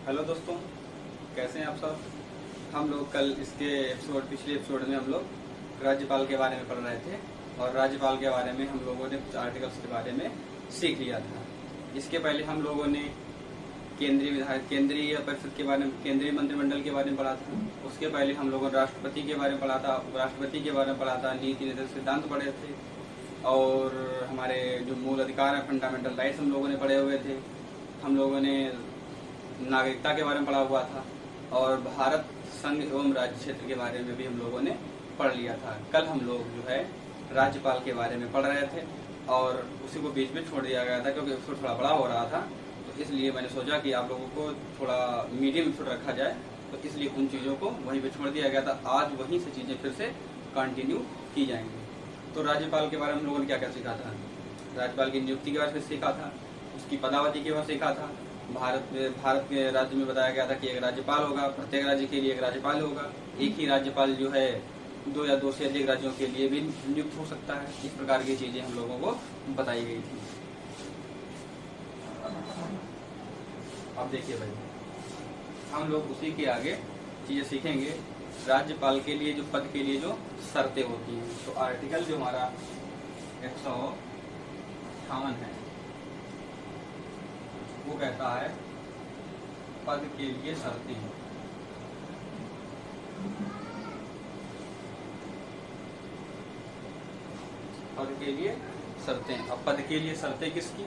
Hello दोस्तों, कैसे हैं आप सब। हम लोग कल पिछले एपिसोड में हम लोग राज्यपाल के बारे में पढ़ रहे थे और राज्यपाल के बारे में हम लोगों ने कुछ आर्टिकल्स के बारे में सीख लिया था। इसके पहले हम लोगों ने केंद्रीय परिषद के बारे में, केंद्रीय मंत्रिमंडल के बारे में पढ़ा था। उसके पहले हम लोगों ने राष्ट्रपति के बारे में पढ़ा था, उपराष्ट्रपति के बारे में पढ़ा था, नीति निर्देशक सिद्धांत पढ़े थे और हमारे जो मूल अधिकार है, फंडामेंटल राइट्स हम लोगों ने पढ़े हुए थे। हम लोगों ने नागरिकता के बारे में पढ़ा हुआ था और भारत संघ एवं राज्य क्षेत्र के बारे में भी हम लोगों ने पढ़ लिया था। कल हम लोग जो है राज्यपाल के बारे में पढ़ रहे थे और उसी को बीच में छोड़ दिया गया था क्योंकि एपिसोड थोड़ा बड़ा हो रहा था। तो इसलिए मैंने सोचा कि आप लोगों को थोड़ा मीडियम एपिसोड रखा जाए, तो इसलिए उन चीज़ों को वहीं पे छोड़ दिया गया था। आज वहीं से चीज़ें फिर से कंटिन्यू की जाएंगी। तो राज्यपाल के बारे में हम लोगों ने क्या क्या सीखा था। राज्यपाल की नियुक्ति के बारे में सीखा था, उसकी पदावधि के बारे में सीखा था। भारत के राज्य में बताया गया था कि एक राज्यपाल होगा, प्रत्येक राज्य के लिए एक राज्यपाल होगा। एक ही राज्यपाल जो है दो या दो से अधिक राज्यों के लिए भी नियुक्त हो सकता है। इस प्रकार की चीजें हम लोगों को बताई गई थी। अब देखिए भाई, हम लोग उसी के आगे चीजें सीखेंगे। राज्यपाल के लिए जो पद के लिए जो शर्तें होती हैं, तो आर्टिकल जो हमारा 158 है वो कहता है पद के लिए शर्तें। पद के लिए शर्तें। अब पद के लिए शर्तें किसकी?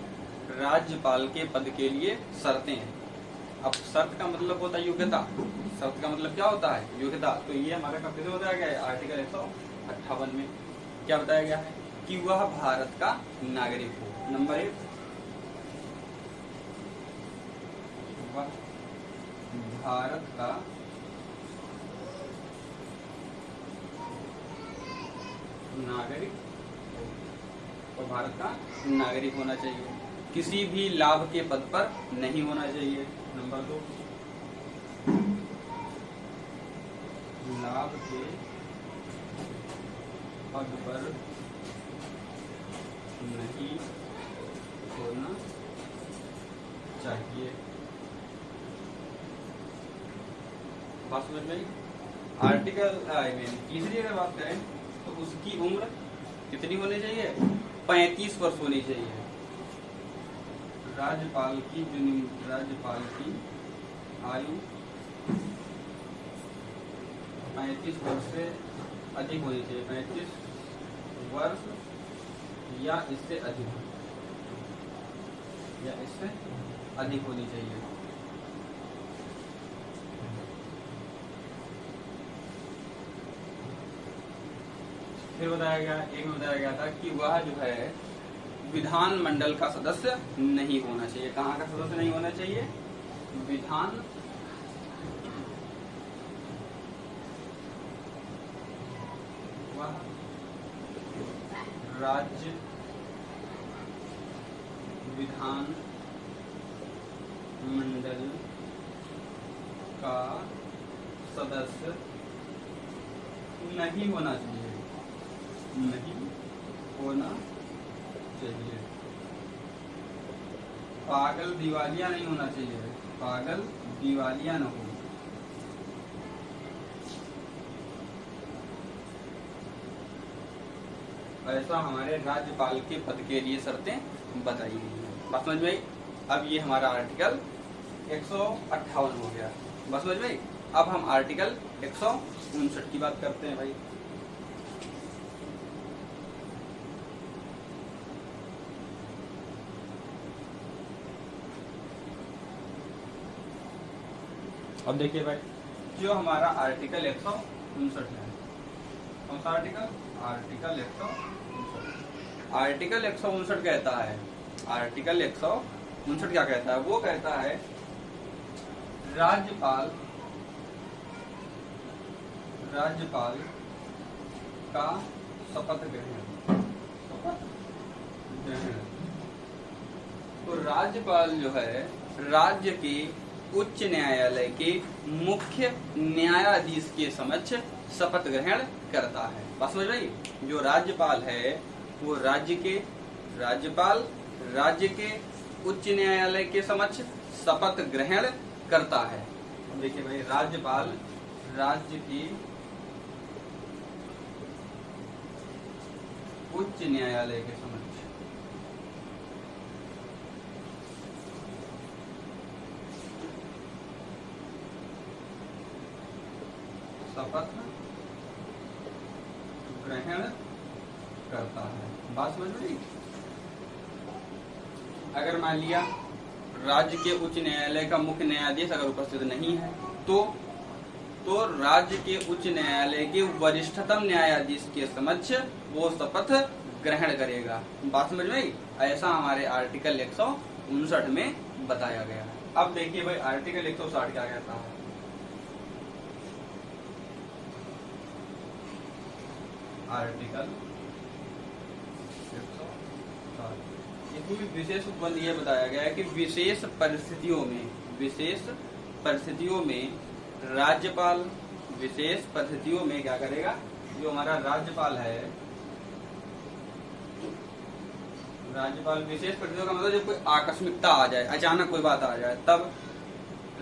राज्यपाल के पद के लिए शर्तें हैं। अब शर्त का मतलब होता है योग्यता। शर्त का मतलब क्या होता है? योग्यता। तो ये हमारा कब से बताया गया है? आर्टिकल 158 में क्या बताया गया है कि वह भारत का नागरिक हो। नंबर 1, भारत का नागरिक हो, और भारत का नागरिक होना चाहिए। किसी भी लाभ के पद पर नहीं होना चाहिए। नंबर 2, लाभ के पद पर नहीं होना चाहिए। बात समझ में आई? आर्टिकल तीसरी अगर बात करें तो उसकी उम्र कितनी होनी चाहिए? 35 वर्ष होनी चाहिए। राज्यपाल की आयु 35 वर्ष से अधिक होनी चाहिए। 35 वर्ष या इससे अधिक होनी चाहिए। फिर बताया गया था कि वह जो है विधानमंडल का सदस्य नहीं होना चाहिए। कहाँ का सदस्य नहीं होना चाहिए? विधान राज्य विधान मंडल का सदस्य नहीं होना चाहिए। पागल दिवालिया नहीं होना चाहिए। पागल दिवालिया न हो। ऐसा हमारे राज्यपाल के पद के लिए शर्तें बताई गई हैं। बात समझ में आई? अब ये हमारा आर्टिकल 158 हो गया। बस समझ में आई? अब हम आर्टिकल 159 की बात करते हैं भाई। अब देखिए भाई, जो हमारा आर्टिकल 159 है, कौन सा आर्टिकल? आर्टिकल 159। आर्टिकल 159 कहता है, आर्टिकल 159 क्या कहता है? वो कहता है राज्यपाल का शपथ ग्रहण। तो राज्यपाल जो है राज्य के उच्च न्यायालय के मुख्य न्यायाधीश के समक्ष शपथ ग्रहण करता है। बस समझ रही? जो राज्यपाल है वो राज्य के उच्च न्यायालय के समक्ष शपथ ग्रहण करता है। देखिए भाई, राज्यपाल राज्य की उच्च न्यायालय के समक्ष शपथ ग्रहण करता है। बात समझ में आई? अगर मान लिया राज्य के उच्च न्यायालय का मुख्य न्यायाधीश अगर उपस्थित नहीं है तो राज्य के उच्च न्यायालय के वरिष्ठतम न्यायाधीश के समक्ष वो शपथ ग्रहण करेगा। बात समझ में आई? ऐसा हमारे आर्टिकल 159 में बताया गया है। अब देखिए भाई, आर्टिकल 160 क्या कहता है। आर्टिकल 160 इसमें विशेष उपबंध ये बताया गया है कि विशेष परिस्थितियों में राज्यपाल विशेष परिस्थितियों में क्या करेगा, जो हमारा राज्यपाल है, राज्यपाल विशेष परिस्थितियों का मतलब जब कोई आकस्मिकता आ जाए, अचानक कोई बात आ जाए, तब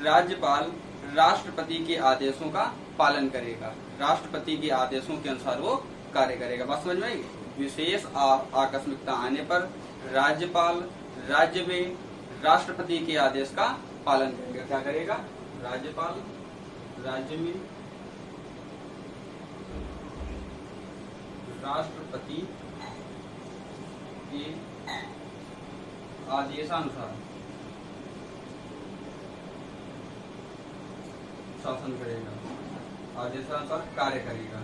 राज्यपाल राष्ट्रपति के आदेशों का पालन करेगा, राष्ट्रपति के आदेशों के अनुसार वो कार्य करेगा। बात समझ में आई? विशेष आकस्मिकता आने पर राज्यपाल राज्य में राष्ट्रपति के आदेश का पालन करेगा। क्या करेगा? राज्यपाल राज्य में राष्ट्रपति के आदेशानुसार शासन करेगा, आदेशानुसार कार्य करेगा।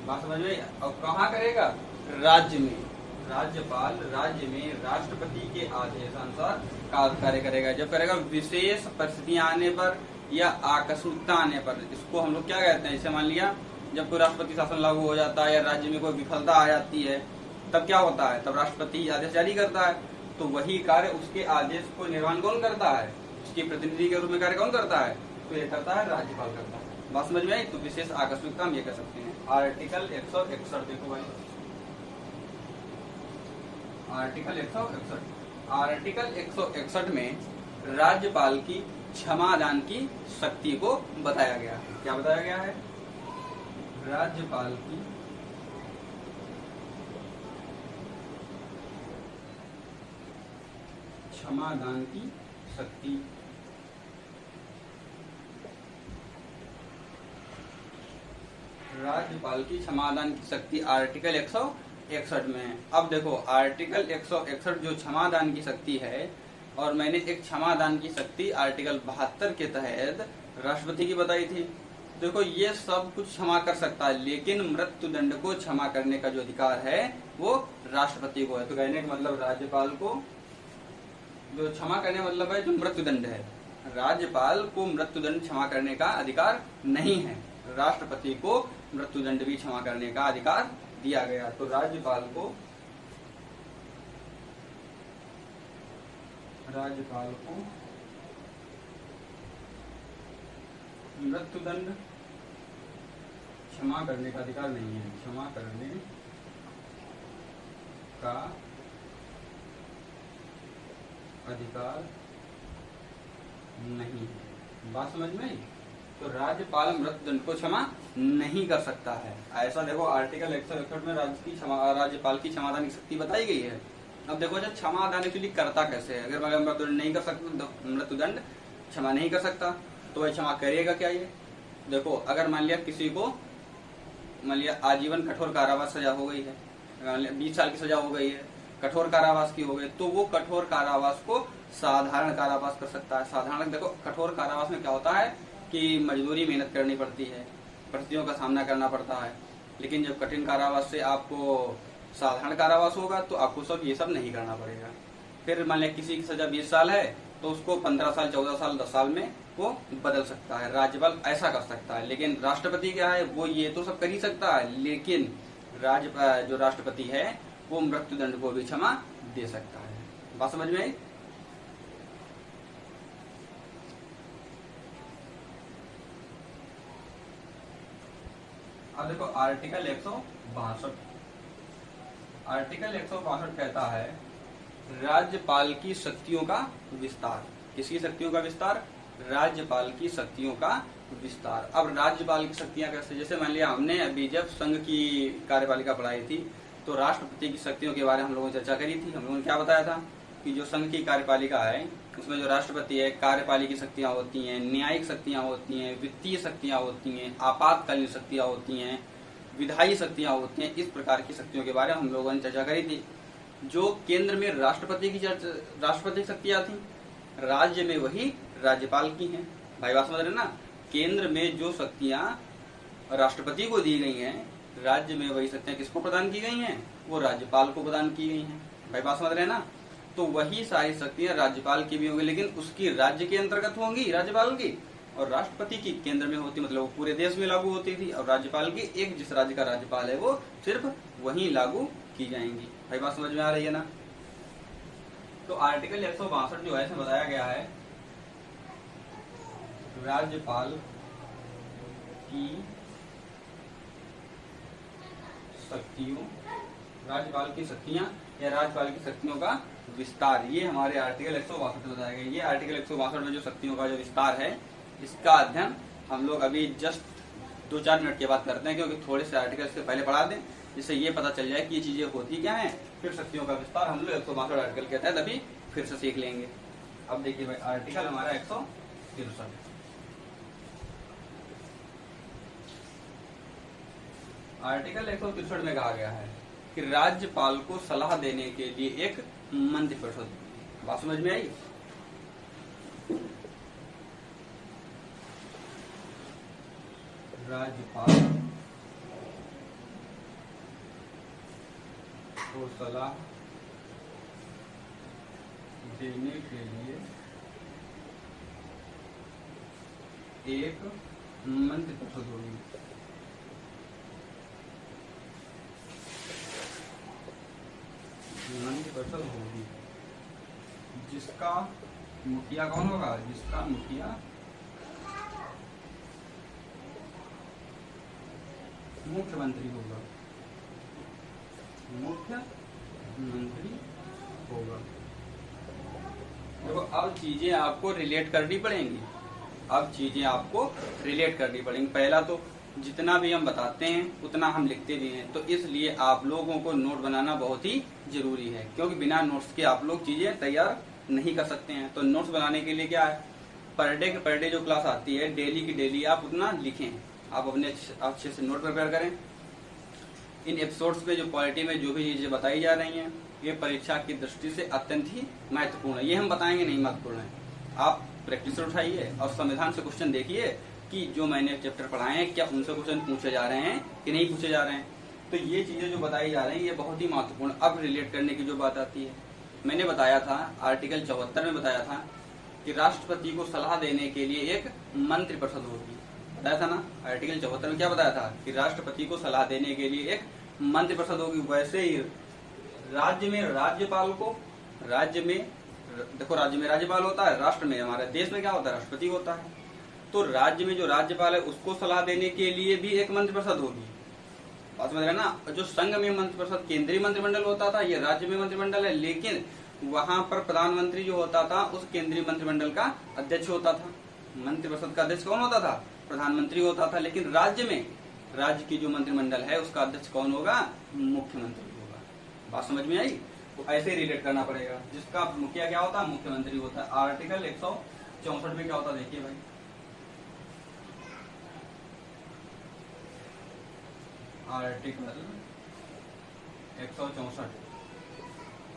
बात समझ में? और कहाँ करेगा? राज्य में। राज्यपाल राज्य में राष्ट्रपति के आदेशानुसार कार्य करेगा। जब करेगा विशेष परिस्थितियां आने पर या आकस्मिकता आने पर, इसको हम लोग क्या कहते हैं, जैसे मान लिया जब कोई राष्ट्रपति शासन लागू हो जाता है या राज्य में कोई विफलता आ जाती है, तब क्या होता है, तब राष्ट्रपति आदेश जारी करता है। तो वही कार्य, उसके आदेश को निर्वहन कौन करता है, उसके प्रतिनिधि के रूप में कार्य कौन करता है, तो ये करता है राज्यपाल करता है। बात समझ में आई? तो विशेष आकस्मिकता हम ये कर सकते हैं। आर्टिकल 161 देखो भाई, आर्टिकल 161 में राज्यपाल की क्षमादान की शक्ति को बताया गया है। क्या बताया गया है? राज्यपाल की क्षमादान की शक्ति। राज्यपाल की क्षमादान की शक्ति आर्टिकल 161 में। अब देखो, आर्टिकल 161 जो क्षमादान की शक्ति है, और मैंने एक क्षमादान की शक्ति आर्टिकल 72 के तहत राष्ट्रपति की बताई थी। देखो, ये सब कुछ क्षमा कर सकता है, लेकिन मृत्युदंड को क्षमा करने का जो अधिकार है वो राष्ट्रपति को है। तो कहने का मतलब राज्यपाल को जो क्षमा करने का मतलब है जो मृत्युदंड है, राज्यपाल को मृत्युदंड क्षमा करने का अधिकार नहीं है, राष्ट्रपति को मृत्युदंड भी क्षमा करने का अधिकार दिया गया। तो राज्यपाल को मृत्युदंड क्षमा करने का अधिकार नहीं है, क्षमा करने का अधिकार नहीं है। बात समझ में आई? तो राज्यपाल मृत्युदंड को क्षमा नहीं कर सकता है। ऐसा देखो, आर्टिकल 161 में राज्यपाल की क्षमादान की शक्ति बताई गई है। अब देखो, जब क्षमादान एक्चुअली करता कैसे है, अगर मृत्युदंड नहीं कर सकता, मृत्युदंड क्षमा नहीं कर सकता, तो वह क्षमा करेगा क्या? ये देखो, अगर मान लिया किसी को मान लिया आजीवन कठोर कारावास सजा हो गई है, 20 साल की सजा हो गई है, कठोर कारावास की हो गई, तो वो कठोर कारावास को साधारण कारावास कर सकता है। साधारण, देखो कठोर कारावास में क्या होता है कि मजदूरी मेहनत करनी पड़ती है, परिस्थितियों का सामना करना पड़ता है। लेकिन जब कठिन कारावास से आपको साधारण कारावास होगा तो आपको सब ये सब नहीं करना पड़ेगा। फिर मान लिया किसी की सजा 20 साल है तो उसको 15 साल, 14 साल, 10 साल में वो बदल सकता है। राज्यपाल ऐसा कर सकता है, लेकिन राष्ट्रपति क्या है, वो ये तो सब कर ही सकता है, लेकिन जो राष्ट्रपति है वो मृत्युदंड को भी क्षमा दे सकता है। बात समझ में आई? अब देखो, आर्टिकल 162 कहता है राज्यपाल की शक्तियों का विस्तार। किसकी शक्तियों का विस्तार? राज्यपाल की शक्तियों का विस्तार। अब राज्यपाल की शक्तियां कैसे? जैसे मान लिया हमने अभी जब संघ की कार्यपालिका पढ़ाई थी तो राष्ट्रपति की शक्तियों के बारे में हम लोगों ने चर्चा करी थी। हम लोगों ने क्या बताया था कि जो संघ की कार्यपालिका है उसमें जो राष्ट्रपति है, कार्यपालिकी शक्तियां होती हैं, न्यायिक शक्तियां होती हैं, वित्तीय शक्तियां होती हैं, आपातकालीन शक्तियां होती हैं, विधायी शक्तियां होती हैं। इस प्रकार की शक्तियों के बारे में हम लोगों ने चर्चा करी थी। जो केंद्र में राष्ट्रपति की शक्तियां थी, राज्य में वही राज्यपाल की हैं। भाई बात समझ रहे ना? केंद्र में जो शक्तियां राष्ट्रपति को दी गई हैं, राज्य में वही शक्तियां किसको प्रदान की गई हैं? वो राज्यपाल को प्रदान की गई हैं। भाई बात समझ रहे हैं ना? तो वही सारी शक्तियां राज्यपाल की भी होंगी, लेकिन उसकी राज्य के अंतर्गत होंगी राज्यपाल की, और राष्ट्रपति की केंद्र में होती, मतलब वो पूरे देश में लागू होती थी, और राज्यपाल की एक जिस राज्य का राज्यपाल है वो सिर्फ वहीं लागू की जाएंगी। भाई बात समझ में आ रही है ना? तो आर्टिकल 162 जो है इसमें बताया गया है राज्यपाल की शक्तियों, राज्यपाल की शक्तियां या राज्यपाल की शक्तियों का विस्तार। ये हमारे आर्टिकल 162 में बताया गया। ये आर्टिकल 162 में जो शक्तियों का जो विस्तार है, इसका अध्ययन हम लोग अभी जस्ट 2-4 मिनट के बाद करते हैं, क्योंकि थोड़े से आर्टिकल से पहले पढ़ा दें, जिससे ये पता चल जाए कि ये चीजें होती क्या हैं। फिर शक्तियों का विस्तार हम लोग 162 आर्टिकल के तहत अभी फिर से सीख लेंगे। अब देखिए भाई, आर्टिकल हमारा 163। आर्टिकल 163 में कहा गया है कि राज्यपाल को सलाह देने के लिए एक मंत्रिपरिषद। बात समझ में आई? राज्यपाल को सलाह देने के लिए एक मंत्रिपरिषद होगी। मंत्रिपरिषद होगी जिसका मुखिया कौन होगा? जिसका मुखिया मुख्यमंत्री होगा। मुख्यमंत्री होगा। देखो, अब चीजें आपको रिलेट करनी पड़ेंगी। अब चीजें आपको रिलेट करनी पड़ेंगी। पहला तो जितना भी हम बताते हैं उतना हम लिखते भी हैं, तो इसलिए आप लोगों को नोट बनाना बहुत ही जरूरी है, क्योंकि बिना नोट्स के आप लोग चीजें तैयार नहीं कर सकते हैं। तो नोट्स बनाने के लिए क्या है, पर डे जो क्लास आती है, डेली की डेली आप उतना लिखें। आप अपने अच्छे से नोट प्रिपेयर करें। इन एपिसोड्स में जो पॉलिटी में जो भी चीजें बताई जा रही हैं, ये परीक्षा की दृष्टि से अत्यंत ही महत्वपूर्ण है। ये हम बताएंगे नहीं महत्वपूर्ण है, आप प्रैक्टिस उठाइए और संविधान से क्वेश्चन देखिए कि जो मैंने चैप्टर पढ़ाए हैं क्या उनसे क्वेश्चन पूछे जा रहे हैं कि नहीं पूछे जा रहे हैं। तो ये चीजें जो बताई जा रही हैं ये बहुत ही महत्वपूर्ण। अब रिलेट करने की जो बात आती है, मैंने बताया था आर्टिकल 74 में बताया था कि राष्ट्रपति को सलाह देने के लिए एक मंत्रिपरिषद होगी। बताया था ना, आर्टिकल 74 में क्या बताया था कि राष्ट्रपति को सलाह देने के लिए एक मंत्रिपरिषद होगी। वैसे ही राज्य में राज्यपाल को, राज्य में देखो, राज्य में राज्यपाल होता है, राष्ट्र में हमारे देश में क्या होता है, राष्ट्रपति होता है। तो राज्य में जो राज्यपाल है उसको सलाह देने के लिए भी एक मंत्रिपरिषद होगी। बात समझ रहे ना? जो संघ में मंत्रिपरिषद केंद्रीय मंत्रिमंडल होता था, ये राज्य में मंत्रिमंडल है, लेकिन वहां पर प्रधानमंत्री जो होता था उस केंद्रीय मंत्रिमंडल का अध्यक्ष होता था। मंत्रिपरिषद का अध्यक्ष कौन होता था? प्रधानमंत्री होता था। लेकिन राज्य में, राज्य की जो मंत्रिमंडल है उसका अध्यक्ष कौन होगा? मुख्यमंत्री होगा। बात समझ में आई? तो ऐसे रिलेट करना पड़ेगा। जिसका मुखिया क्या होता है? मुख्यमंत्री होता है। आर्टिकल 164 में क्या होता है देखिए भाई, आर्टिकल 164,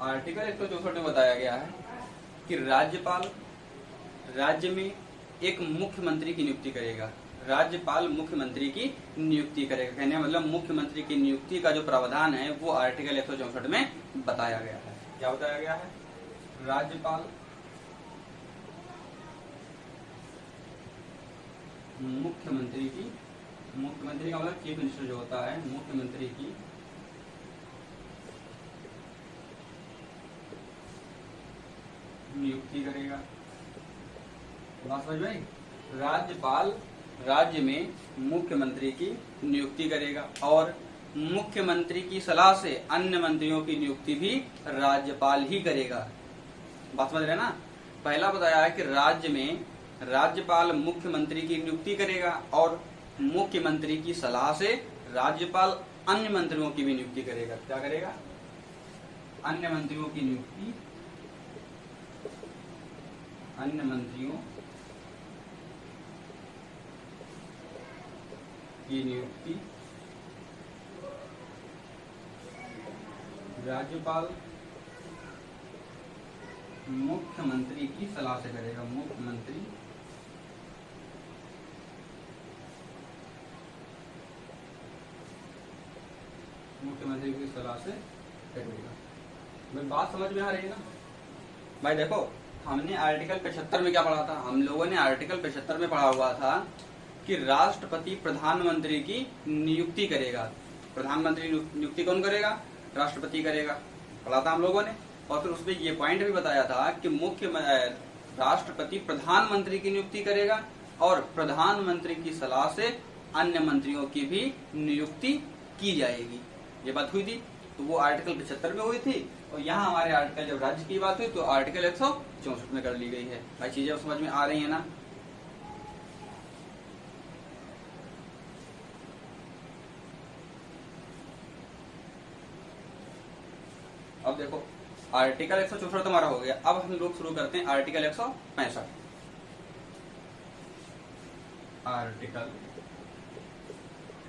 आर्टिकल 164 में बताया गया है कि राज्यपाल राज्य में एक मुख्यमंत्री की नियुक्ति करेगा। राज्यपाल मुख्यमंत्री की नियुक्ति करेगा। कहने का मतलब मुख्यमंत्री की नियुक्ति का जो प्रावधान है वो आर्टिकल 164 में बताया गया है। क्या बताया गया है? राज्यपाल मुख्यमंत्री की, मुख्यमंत्री का मतलब चीफ मिनिस्टर जो होता है, मुख्यमंत्री की नियुक्ति करेगा। बात समझ में? राज्यपाल राज्य में मुख्यमंत्री की नियुक्ति करेगा और मुख्यमंत्री की सलाह से अन्य मंत्रियों की नियुक्ति भी राज्यपाल ही करेगा। बात समझ रहे ना। पहला बताया है कि राज्य में राज्यपाल मुख्यमंत्री की नियुक्ति करेगा और मुख्यमंत्री की सलाह से राज्यपाल अन्य मंत्रियों की भी नियुक्ति करेगा। क्या करेगा? अन्य मंत्रियों की नियुक्ति, अन्य मंत्रियों की नियुक्ति राज्यपाल मुख्यमंत्री की सलाह से करेगा। मुख्यमंत्री की सलाह से करेगा। भाई बात समझ में आ रही है ना? भाई देखो, हमने आर्टिकल 75 में क्या पढ़ा था? हम लोगों ने आर्टिकल 75 में पढ़ा हुआ था कि राष्ट्रपति प्रधानमंत्री की नियुक्ति करेगा। प्रधानमंत्री नियुक्ति कौन करेगा? राष्ट्रपति करेगा, पढ़ा था हम लोगों ने। और फिर उसमें ये पॉइंट भी बताया था कि राष्ट्रपति प्रधानमंत्री की नियुक्ति करेगा और प्रधानमंत्री की सलाह से अन्य मंत्रियों की भी नियुक्ति की जाएगी। ये बात हुई थी, तो वो आर्टिकल 75 में हुई थी। और यहाँ हमारे आर्टिकल जब राज्य की बात हुई तो आर्टिकल 164 में कर ली गई है। भाई चीजें समझ में आ रही है ना? अब देखो, आर्टिकल 164 तो हमारा हो गया। अब हम लोग शुरू करते हैं आर्टिकल 165। आर्टिकल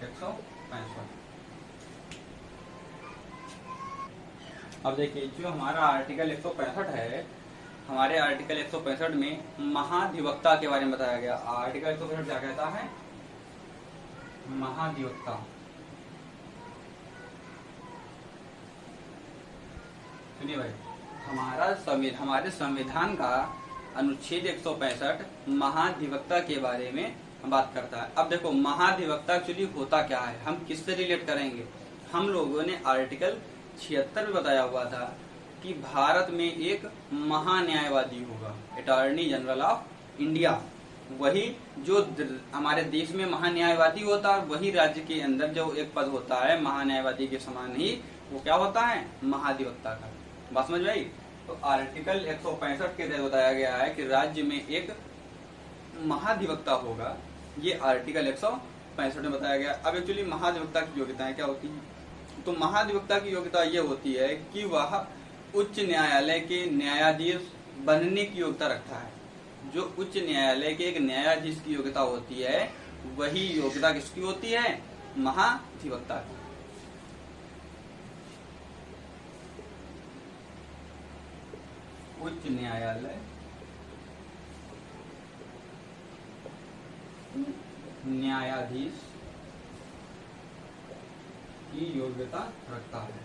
165। अब देखिए, जो हमारा आर्टिकल 165 है, हमारे आर्टिकल 165 में महाधिवक्ता के बारे में बताया गया। आर्टिकल 165 क्या कहता है? महाधिवक्ता। सुनिए भाई, हमारे संविधान का अनुच्छेद 165 महाधिवक्ता के बारे में बात करता है। अब देखो, महाधिवक्ता एक्चुअली होता क्या है, हम किससे रिलेट करेंगे? हम लोगों ने आर्टिकल 76 में बताया हुआ था कि भारत में एक महान्यायवादी होगा, अटॉर्नी जनरल ऑफ इंडिया। वही जो हमारे देश में महान्यायवादी होता है, वही राज्य के अंदर जो एक पद होता है महान्यायवादी के समान ही, वो क्या होता है? महाधिवक्ता का। बात समझ में आई? तो आर्टिकल 165 के तहत बताया गया है कि राज्य में एक महाधिवक्ता होगा। ये आर्टिकल 165 में बताया गया। अब एक्चुअली महाधिवक्ता की योग्यताएं क्या होती है? तो महाधिवक्ता की योग्यता ये होती है कि वह उच्च न्यायालय के न्यायाधीश बनने की योग्यता रखता है। जो उच्च न्यायालय के एक न्यायाधीश की योग्यता होती है, वही योग्यता किसकी होती है? महाधिवक्ता की। उच्च न्यायालय न्यायाधीश की योग्यता रखता है।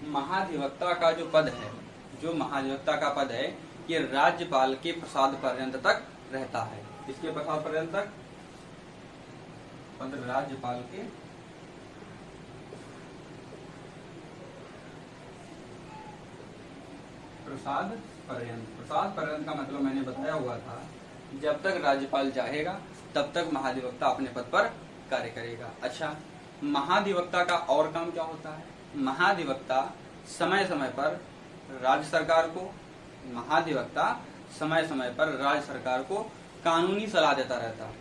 महाधिवक्ता का जो पद है, जो महाधिवक्ता का पद है, ये राज्यपाल के प्रसाद पर्यंत तक रहता है। किसके प्रसाद पर्यंत तक? पद राज्यपाल के प्रसाद पर्यंत। प्रसाद पर्यंत का मतलब मैंने बताया हुआ था, जब तक राज्यपाल चाहेगा तब तक महाधिवक्ता अपने पद पर कार्य करेगा। अच्छा, महाधिवक्ता का और काम क्या होता है? महाधिवक्ता समय समय पर राज्य सरकार को को कानूनी सलाह देता रहता है।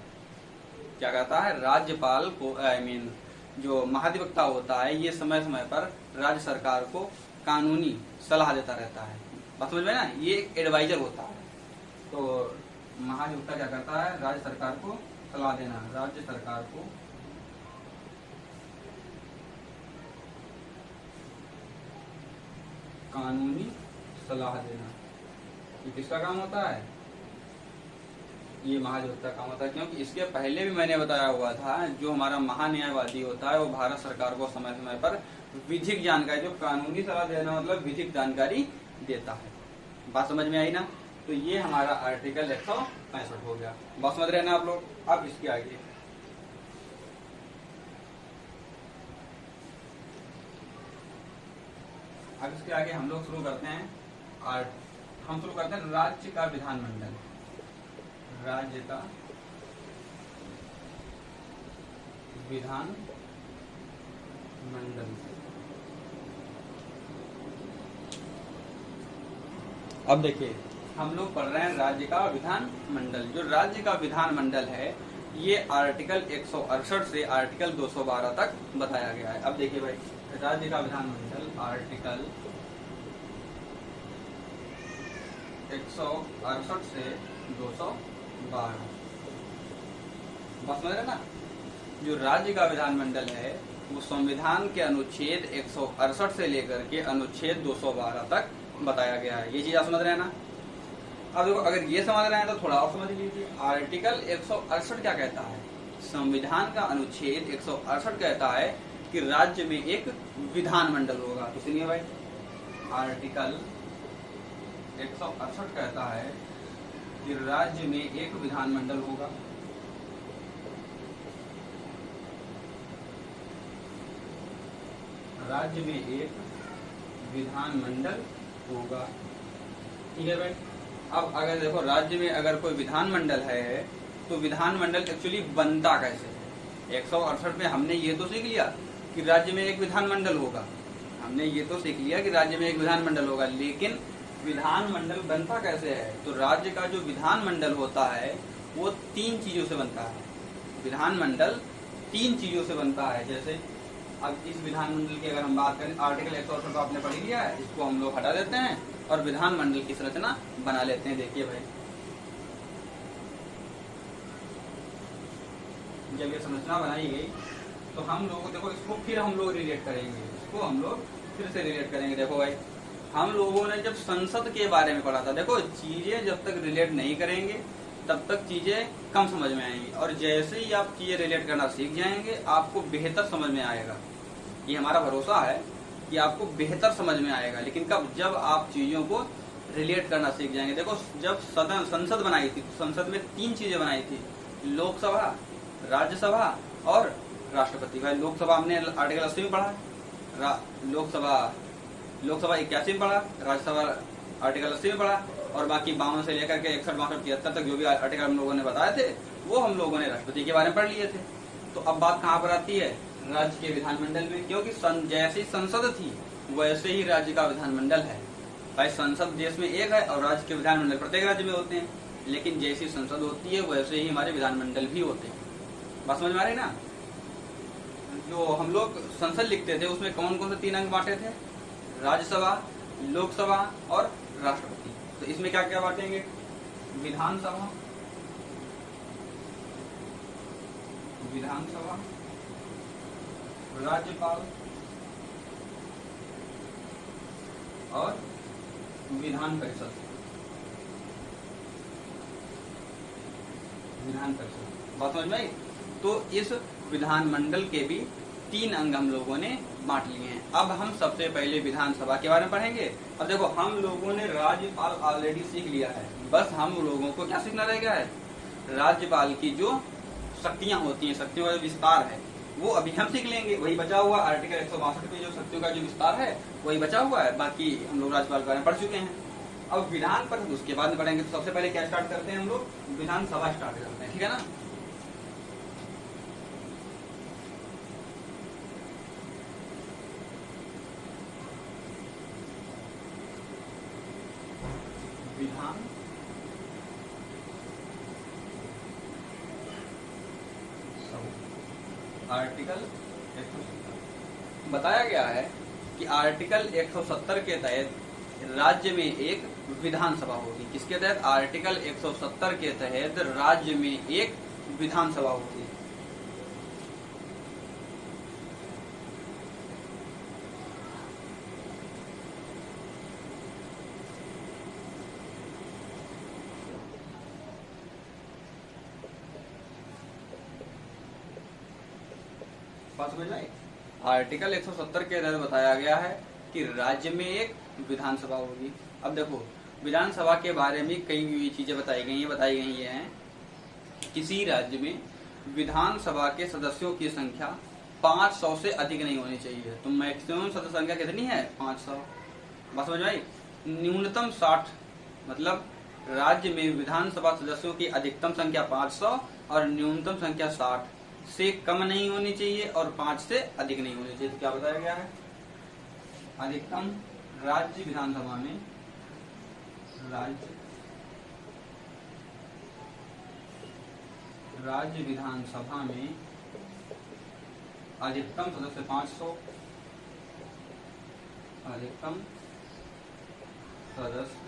क्या कहता है? राज्यपाल को जो महाधिवक्ता होता है, ये समय समय पर राज्य सरकार को कानूनी सलाह देता रहता है। बात समझ में ना? ये एक एडवाइजर होता है। तो महाधिवक्ता क्या करता है? राज्य सरकार को सलाह देना, राज्य सरकार को कानूनी सलाह देना। ये किसका काम होता है? ये महाधिवक्ता काम होता है। क्योंकि इसके पहले भी मैंने बताया हुआ था, जो हमारा महान्यायवादी होता है वो भारत सरकार को समय समय पर विधिक जानकारी, जो कानूनी सलाह देना मतलब विधिक जानकारी देता है। बात समझ में आई ना? तो ये हमारा आर्टिकल 165 हो गया। बात समझ रहे हैं ना आप लोग? अब इसके आगे हम लोग शुरू करते हैं राज्य का विधानमंडल। राज्य का विधान मंडल। अब देखिए हम लोग पढ़ रहे हैं राज्य का विधान मंडल। जो राज्य का विधान मंडल है ये आर्टिकल 168 से आर्टिकल 212 तक बताया गया है। अब देखिए भाई, राज्य का विधान मंडल आर्टिकल 168 से 212, बस समझ रहे ना। जो राज्य का विधान मंडल है वो संविधान के अनुच्छेद 168 से लेकर के अनुच्छेद 212 तक बताया गया है। ये चीज आप समझ रहे हैं ना। अब देखो, अगर ये समझ रहे हैं तो थोड़ा और समझ लीजिए। आर्टिकल 168 क्या कहता है? संविधान का अनुच्छेद 168 कहता है कि राज्य में एक विधान मंडल होगा। तो सुनिए भाई, आर्टिकल 168 कहता है कि राज्य में एक विधान मंडल होगा। राज्य में एक विधान मंडल होगा, ठीक है भाई। अब अगर देखो, राज्य में अगर कोई विधान मंडल है तो विधान मंडल एक्चुअली बनता कैसे है? 168 में हमने ये तो सीख लिया कि राज्य में एक विधान मंडल होगा, हमने ये तो सीख लिया कि राज्य में एक विधान मंडल होगा, लेकिन विधान मंडल बनता कैसे है? तो राज्य का जो विधान मंडल होता है वो 3 चीजों से बनता है। विधान मंडल 3 चीजों से बनता है। जैसे अब इस विधान मंडल की अगर हम बात करें, आर्टिकल 168 को आपने पढ़ लिया है, इसको हम लोग हटा देते हैं और विधान मंडल की संरचना बना लेते हैं। देखिए भाई, जब ये संरचना बनाई गई तो हम लोग देखो इसको फिर हम लोग रिलेट करेंगे, इसको हम लोग फिर से रिलेट करेंगे। देखो भाई, हम लोगों ने जब संसद के बारे में पढ़ा था, देखो चीजें जब तक रिलेट नहीं करेंगे तब तक चीजें कम समझ में आएंगी, और जैसे ही आप चीजें रिलेट करना सीख जाएंगे आपको बेहतर समझ में आएगा। ये हमारा भरोसा है कि आपको बेहतर समझ में आएगा। लेकिन कब? जब आप चीजों को रिलेट करना सीख जाएंगे। देखो, जब संसद बनाई थी, संसद में 3 चीजें बनाई थी, लोकसभा, राज्यसभा और राष्ट्रपति। भाई लोकसभा हमने आर्टिकल 80 में पढ़ा, लोकसभा 81 में पढ़ा, राज्यसभा आर्टिकल 80 में पढ़ा, और बाकी 52 से लेकर के 61, 62, 73 तक जो भी आर्टिकल हम लोगों ने बताए थे वो हम लोगों ने राष्ट्रपति के बारे में पढ़ लिए थे। तो अब बात कहाँ पर आती है? राज्य के विधानमंडल में, क्योंकि जैसी संसद थी वैसे ही राज्य का विधानमंडल है। भाई संसद देश में एक है और राज्य के विधानमंडल प्रत्येक राज्य में होते हैं, लेकिन जैसी संसद होती है वैसे ही हमारे विधानमंडल भी होते हैं। बात समझ में आ रही ना। जो हम लोग संसद लिखते थे उसमें कौन कौन से 3 अंग बांटे थे? राज्यसभा, लोकसभा और राष्ट्रपति। तो इसमें क्या क्या बांटेंगे? विधानसभा, राज्यपाल और विधान परिषद। बात समझ में आई? तो इस विधानमंडल के भी 3 अंग हम लोगों ने बांट लिए हैं। अब हम सबसे पहले विधानसभा के बारे में पढ़ेंगे। अब देखो, हम लोगों ने राज्यपाल ऑलरेडी सीख लिया है, बस हम लोगों को क्या सीखना रह गया है? राज्यपाल की जो शक्तियां होती हैं, शक्तियों का विस्तार है, वो अभी हम सीख लेंगे। वही बचा हुआ आर्टिकल 162 पे जो शक्तियों का जो विस्तार है वही बचा हुआ है, बाकी हम लोग राज्यपाल के बारे में पढ़ चुके हैं। अब विधान परिषद उसके बाद में पढ़ेंगे। तो सबसे पहले क्या स्टार्ट करते हैं हम लोग? विधानसभा स्टार्ट करते हैं, ठीक है ना। विधान आर्टिकल 170 बताया गया है कि आर्टिकल 170 के तहत राज्य में एक विधानसभा होगी। किसके तहत? आर्टिकल 170 के तहत राज्य में एक विधानसभा होगी। बात समझ में आई? आर्टिकल 170 के तहत बताया गया है कि राज्य में एक विधानसभा होगी। अब देखो, विधानसभा के बारे में कई चीजें बताई गई हैं। किसी राज्य में विधानसभा के सदस्यों की संख्या 500 से अधिक नहीं होनी चाहिए। तो मैक्सिमम सदस्य संख्या कितनी है? 500। बात समझ में आई? न्यूनतम 60, मतलब राज्य में विधानसभा सदस्यों की अधिकतम संख्या 500 और न्यूनतम संख्या 60 से कम नहीं होनी चाहिए और 5 से अधिक नहीं होनी चाहिए। तो क्या बताया गया है, अधिकतम राज्य विधानसभा में राज्य विधानसभा में अधिकतम सदस्य 500, अधिकतम सदस्य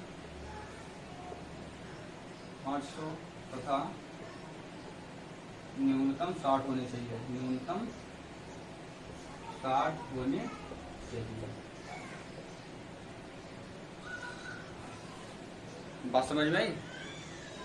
500 तथा न्यूनतम 60 होने चाहिए, न्यूनतम 60 होने चाहिए। बात समझ में आई?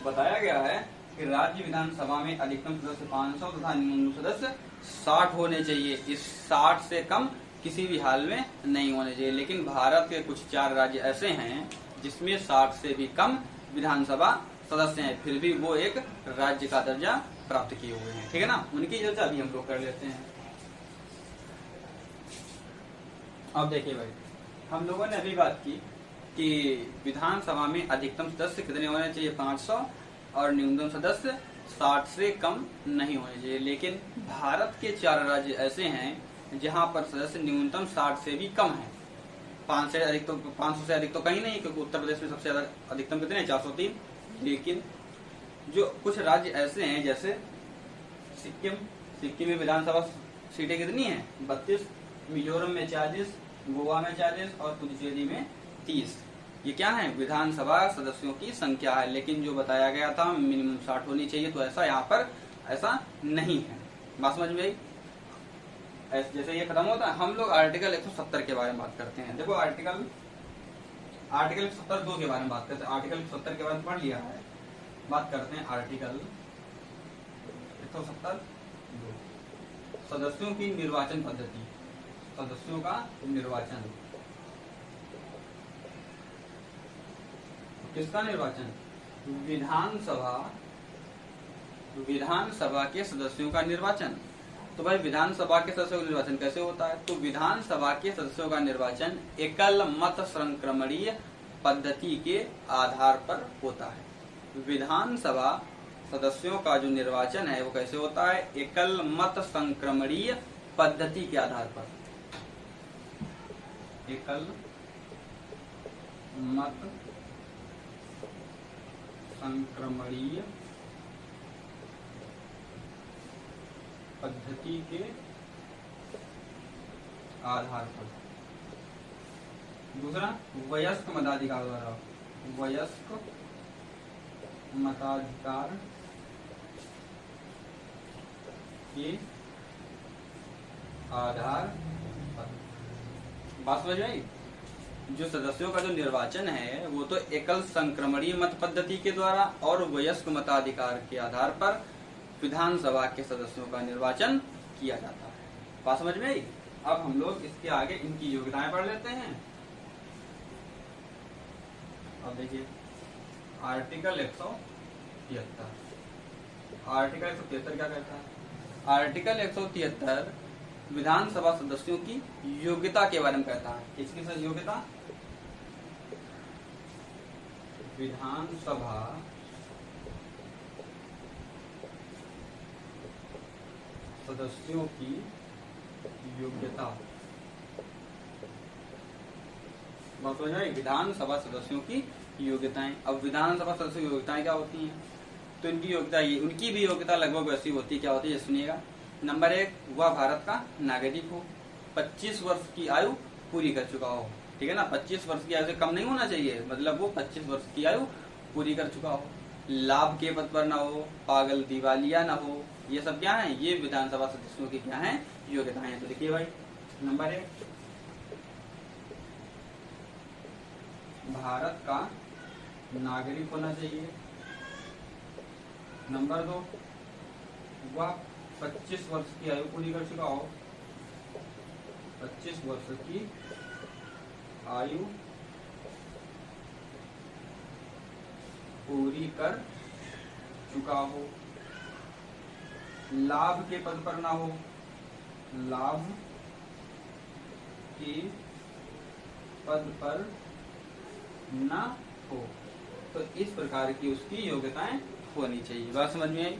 बताया गया है कि राज्य विधानसभा में अधिकतम सदस्य 500 तथा न्यूनतम सदस्य 60 होने चाहिए। इस 60 से कम किसी भी हाल में नहीं होने चाहिए। लेकिन भारत के कुछ 4 राज्य ऐसे हैं जिसमें 60 से भी कम विधानसभा सदस्य हैं, फिर भी वो एक राज्य का दर्जा प्राप्त किए हुए हैं। ठीक है ना, उनकी चर्चा अभी हम लोग कर लेते हैं। अब देखिए भाई, हम लोगों ने अभी बात की कि विधानसभा में अधिकतम सदस्य कितने होने चाहिए, 500 और न्यूनतम सदस्य 60 से कम नहीं होने चाहिए। लेकिन भारत के 4 राज्य ऐसे हैं जहां पर सदस्य न्यूनतम 60 से भी कम है। 500 से अधिक तो कहीं नहीं, क्योंकि उत्तर प्रदेश में सबसे ज्यादा अधिकतम कितने हैं, 403। लेकिन जो कुछ राज्य ऐसे हैं जैसे सिक्किम में विधानसभा सीटें कितनी हैं, 32, मिजोरम में 40, गोवा में 40 और पुडुचेरी में 30। ये क्या है, विधानसभा सदस्यों की संख्या है। लेकिन जो बताया गया था मिनिमम 60 होनी चाहिए, तो ऐसा यहाँ पर ऐसा नहीं है। बात समझ में आई? जैसे ये खत्म होता है, हम लोग आर्टिकल 170 के बारे में बात करते हैं। देखो आर्टिकल 170(2) के बारे में बात करते हैं। आर्टिकल 170 के बारे में पढ़ लिया है, बात करते हैं आर्टिकल 170(2) सदस्यों की निर्वाचन पद्धति। सदस्यों का निर्वाचन, किसका निर्वाचन, विधानसभा के सदस्यों का निर्वाचन। तो भाई विधानसभा के सदस्यों का निर्वाचन कैसे होता है, तो विधानसभा के सदस्यों का निर्वाचन एकल मत संक्रमणीय पद्धति के आधार पर होता है। विधानसभा सदस्यों का जो निर्वाचन है वो कैसे होता है, एकल मत संक्रमणीय पद्धति के आधार पर। एकल मत संक्रमणीय पद्धति के आधार पर। दूसरा, वयस्क मताधिकार द्वारा, वयस्क मताधिकार के आधार पर। बात समझ आई? जो सदस्यों का जो निर्वाचन है वो तो एकल संक्रमणीय मत पद्धति के द्वारा और वयस्क मताधिकार के आधार पर विधानसभा के सदस्यों का निर्वाचन किया जाता है। बात समझ में आई? अब हम लोग इसके आगे इनकी योग्यताएं पढ़ लेते हैं। अब देखिए आर्टिकल 173। आर्टिकल 173 क्या कहता है? आर्टिकल 173 विधानसभा सदस्यों की योग्यता के बारे में कहता है। किसकी सर योग्यता? विधानसभा सदस्यों की योग्यता। बात हो जाए, विधानसभा सदस्यों की योग्यताएं। अब विधानसभा सदस्यों की योग्यताएं क्या होती हैं, तो इनकी योग्यता ये, उनकी भी योग्यता लगभग वैसी होती है। क्या होती है सुनिएगा। नंबर 1, वह भारत का नागरिक हो, 25 वर्ष की आयु पूरी कर चुका हो। ठीक है ना, 25 वर्ष की आयु से कम नहीं होना चाहिए, मतलब वो 25 वर्ष की आयु पूरी कर चुका हो, लाभ के पद पर ना हो, पागल दिवालिया ना हो। ये सब क्या है, ये विधानसभा सदस्यों की क्या है, योग्यताएं हैं। तो देखिए भाई, नंबर 1, भारत का नागरिक होना चाहिए। नंबर 2, वह 25 वर्ष की आयु पूरी कर चुका हो, 25 वर्ष की आयु पूरी कर चुका हो, लाभ के पद पर ना हो, लाभ के पद पर ना हो। तो इस प्रकार की उसकी योग्यताएं होनी चाहिए। बात समझ में आई।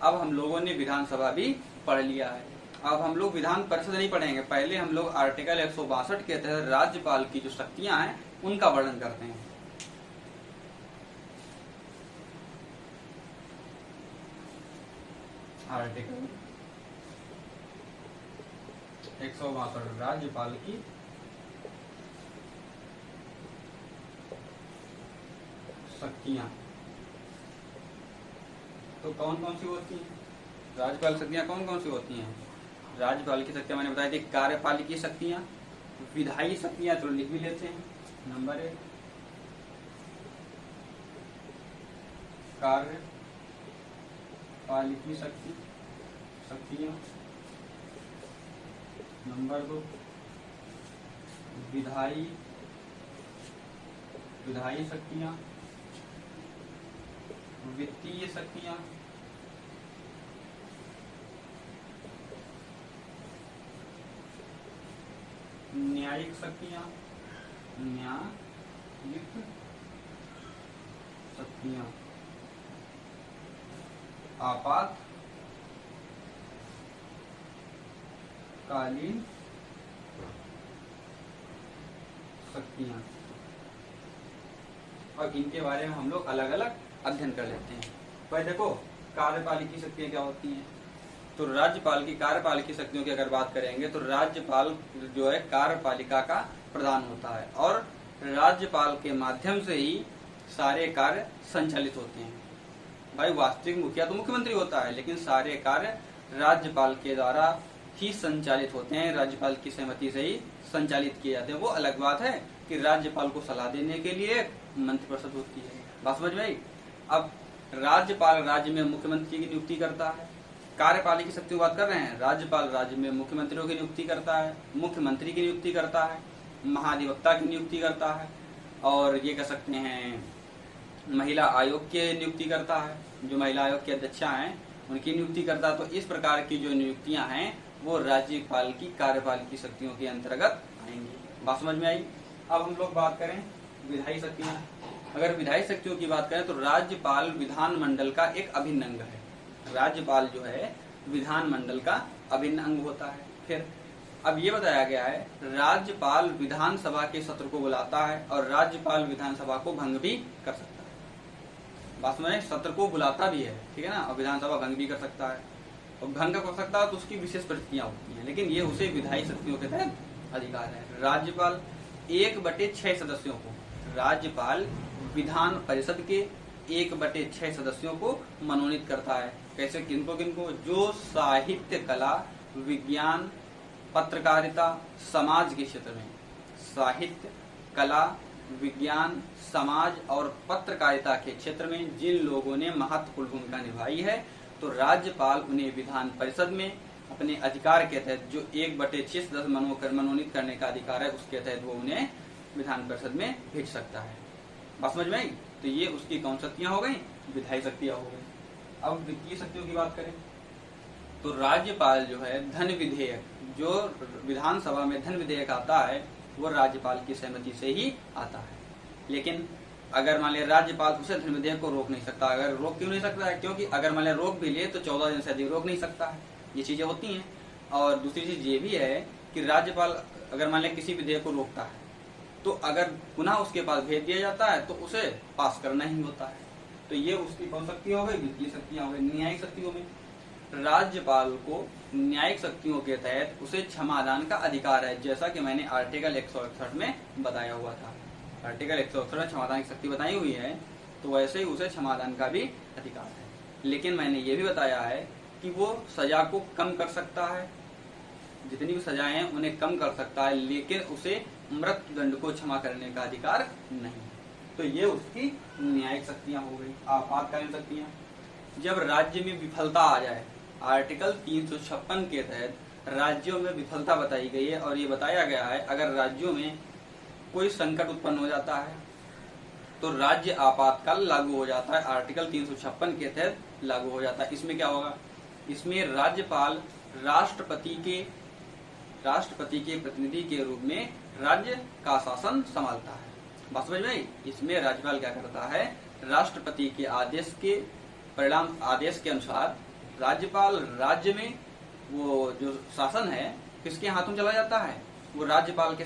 अब हम लोगों ने विधानसभा भी पढ़ लिया है। अब हम लोग विधान परिषद नहीं पढ़ेंगे, पहले हम लोग आर्टिकल 162 के तहत राज्यपाल की जो शक्तियां हैं उनका वर्णन करते हैं। आर्टिकल 162 राज्यपाल की शक्तियां तो कौन कौन सी होती हैं? राज्यपाल शक्तियां कौन कौन सी होती हैं? राज्यपाल की शक्तियां मैंने बताई थी, कार्यपालिकी शक्तियां, विधायी शक्तियां तो लिख भी लेते हैं। नंबर 1 कार्यपालिकी शक्तियां। नंबर 2 विधायी शक्तियां, वित्तीय शक्तियां, न्यायिक शक्तियां, आपातकालीन शक्तियां। और इनके बारे में हम लोग अलग अलग अध्ययन कर लेते हैं। भाई देखो, कार्यपालिकी शक्तियां क्या होती हैं? तो राज्यपाल की कार्यपालिकी शक्तियों की अगर बात करेंगे तो राज्यपाल जो है कार्यपालिका का प्रधान होता है और राज्यपाल के माध्यम से ही सारे कार्य संचालित होते हैं। भाई वास्तविक मुखिया तो मुख्यमंत्री होता है, लेकिन सारे कार्य राज्यपाल के द्वारा ही संचालित होते हैं, राज्यपाल की सहमति से ही संचालित किए जाते हैं। वो अलग बात है कि राज्यपाल को सलाह देने के लिए मंत्रिपरिषद होती है। बात समझ में आई। अब राज्यपाल राज्य में मुख्यमंत्री की नियुक्ति करता है। कार्यपालिकी शक्ति की बात कर रहे हैं, राज्यपाल राज्य में मुख्यमंत्रियों की नियुक्ति करता है, मुख्यमंत्री की नियुक्ति करता है, महाधिवक्ता की नियुक्ति करता है, और ये कह सकते हैं महिला आयोग की नियुक्ति करता है, जो महिला आयोग की अध्यक्षा हैं उनकी नियुक्ति करता है। तो इस प्रकार की जो नियुक्तियां हैं वो राज्यपाल की कार्यपालिकी शक्तियों के अंतर्गत आएंगी। बात समझ में आई। अब हम लोग बात करें विधायी शक्तियां। अगर विधायी शक्तियों की बात करें तो राज्यपाल विधानमंडल का एक अभिन्न अंग है। राज्यपाल जो है विधानमंडल का अभिन्न अंग होता है। फिर अब ये बताया गया है राज्यपाल विधानसभा के सत्र को बुलाता है और राज्यपाल विधानसभा को भंग भी कर सकता है। बात में सत्र को बुलाता भी है, ठीक है ना, और विधानसभा भंग भी कर सकता है। और भंग कर सकता है तो उसकी विशेष परिस्थितियां होती हैं, लेकिन ये उसे विधायी शक्तियों के तहत अधिकार है। राज्यपाल 1/6 सदस्यों को, राज्यपाल विधान परिषद के 1/6 सदस्यों को मनोनीत करता है। कैसे? किनको किनको? जो साहित्य, कला, विज्ञान, पत्रकारिता, समाज के क्षेत्र में, साहित्य, कला, विज्ञान, समाज और पत्रकारिता के क्षेत्र में जिन लोगों ने महत्वपूर्ण भूमिका निभाई है, तो राज्यपाल उन्हें विधान परिषद में अपने अधिकार के तहत जो 1/6 सदस्य मनोनीत करने का अधिकार है उसके तहत वो उन्हें विधान परिषद में भेज सकता है। बात समझ में आई। तो ये उसकी कौन शक्तियां हो गई? विधायी शक्तियां हो गई। अब वित्तीय शक्तियों की बात करें तो राज्यपाल जो है धन विधेयक, जो विधानसभा में धन विधेयक आता है वो राज्यपाल की सहमति से ही आता है। लेकिन अगर मान लिया राज्यपाल उसे धन विधेयक को रोक नहीं सकता। अगर रोक क्यों नहीं सकता है? क्योंकि अगर मान लिया रोक भी ले तो 14 दिन से अधिक रोक नहीं सकता है। ये चीजें होती हैं। और दूसरी चीज ये भी है कि राज्यपाल अगर मान लिया किसी विधेयक को रोकता है तो अगर पुनः उसके पास भेज दिया जाता है तो उसे पास करना ही होता है। तो ये उसकी कौन शक्ति हो गई? वित्तीय शक्तियां हो गई। न्यायिक शक्तियों में राज्यपाल को न्यायिक शक्तियों के तहत उसे क्षमादान का अधिकार है, जैसा कि मैंने आर्टिकल 168 में बताया हुआ था। आर्टिकल 168 में क्षमादान की शक्ति बताई हुई है, तो वैसे ही उसे क्षमादान का भी अधिकार है। लेकिन मैंने ये भी बताया है कि वो सजा को कम कर सकता है, जितनी भी सजाएं हैं उन्हें कम कर सकता है, लेकिन उसे मृत्यु दंड को क्षमा करने का अधिकार नहीं। तो ये उसकी न्यायिक शक्तियां हो गई। आपातकालीन शक्तियां, जब राज्य में विफलता आ जाए, आर्टिकल 356 के तहत राज्यों में विफलता बताई गई है और ये बताया गया है अगर राज्यों में कोई संकट उत्पन्न हो जाता है तो राज्य आपातकाल लागू हो जाता है। आर्टिकल 356 के तहत लागू हो जाता है। इसमें क्या होगा? इसमें राज्यपाल राष्ट्रपति के प्रतिनिधि के रूप में राज्य का शासन संभालता है। बात समझ में आई। इसमें राज्यपाल क्या करता है? राष्ट्रपति के आदेश के अनुसार राज्यपाल राज्य में वो जो शासन है किसके हाथों चला जाता है, वो राज्यपाल के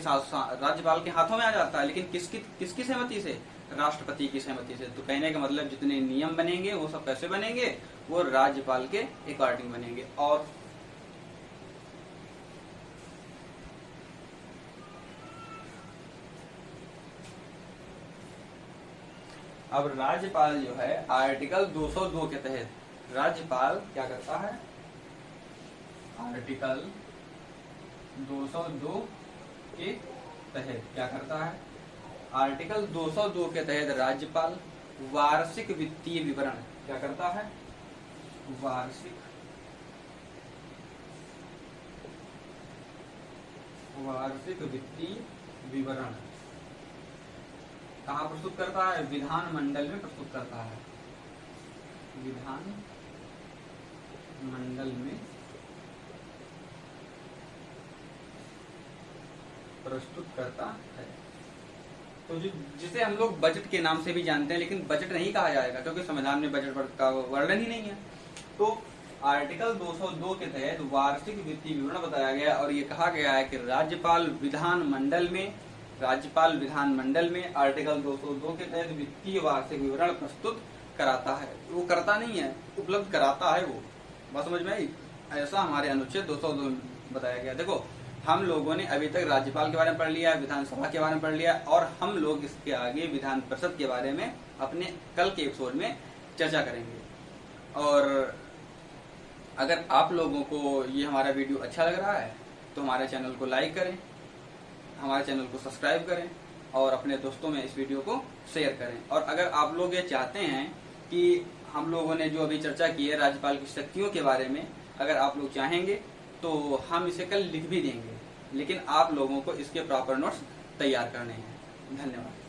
हाथों में आ जाता है, लेकिन किसकी सहमति से, राष्ट्रपति की सहमति से। तो कहने का मतलब जितने नियम बनेंगे वो सब कैसे बनेंगे, वो राज्यपाल के अकॉर्डिंग बनेंगे। और अब राज्यपाल जो है आर्टिकल 202 के तहत राज्यपाल क्या करता है, आर्टिकल 202 के तहत क्या करता है, आर्टिकल 202 के तहत राज्यपाल वार्षिक वित्तीय विवरण क्या करता है, वार्षिक वित्तीय विवरण कहाँ प्रस्तुत करता है, विधानमंडल में प्रस्तुत करता है, विधान मंडल में प्रस्तुत करता है। तो जिसे हम लोग बजट के नाम से भी जानते हैं, लेकिन बजट नहीं कहा जाएगा क्योंकि संविधान में बजट का वर्णन ही नहीं है। तो आर्टिकल 202 के तहत वार्षिक वित्तीय विवरण बताया गया और ये कहा गया है कि राज्यपाल विधानमंडल में आर्टिकल 202 के तहत वित्तीय वार्षिक विवरण प्रस्तुत कराता है। वो करता नहीं है, उपलब्ध कराता है। वो बात समझ में आई? ऐसा हमारे अनुच्छेद 202 बताया गया। देखो, हम लोगों ने अभी तक राज्यपाल के बारे में पढ़ लिया, विधानसभा के बारे में पढ़ लिया, और हम लोग इसके आगे विधान परिषद के बारे में अपने कल के एपिसोड में चर्चा करेंगे। और अगर आप लोगों को ये हमारा वीडियो अच्छा लग रहा है तो हमारे चैनल को लाइक करें, हमारे चैनल को सब्सक्राइब करें और अपने दोस्तों में इस वीडियो को शेयर करें। और अगर आप लोग ये चाहते हैं कि हम लोगों ने जो अभी चर्चा की है राज्यपाल की शक्तियों के बारे में, अगर आप लोग चाहेंगे तो हम इसे कल लिख भी देंगे, लेकिन आप लोगों को इसके प्रॉपर नोट्स तैयार करने हैं। धन्यवाद।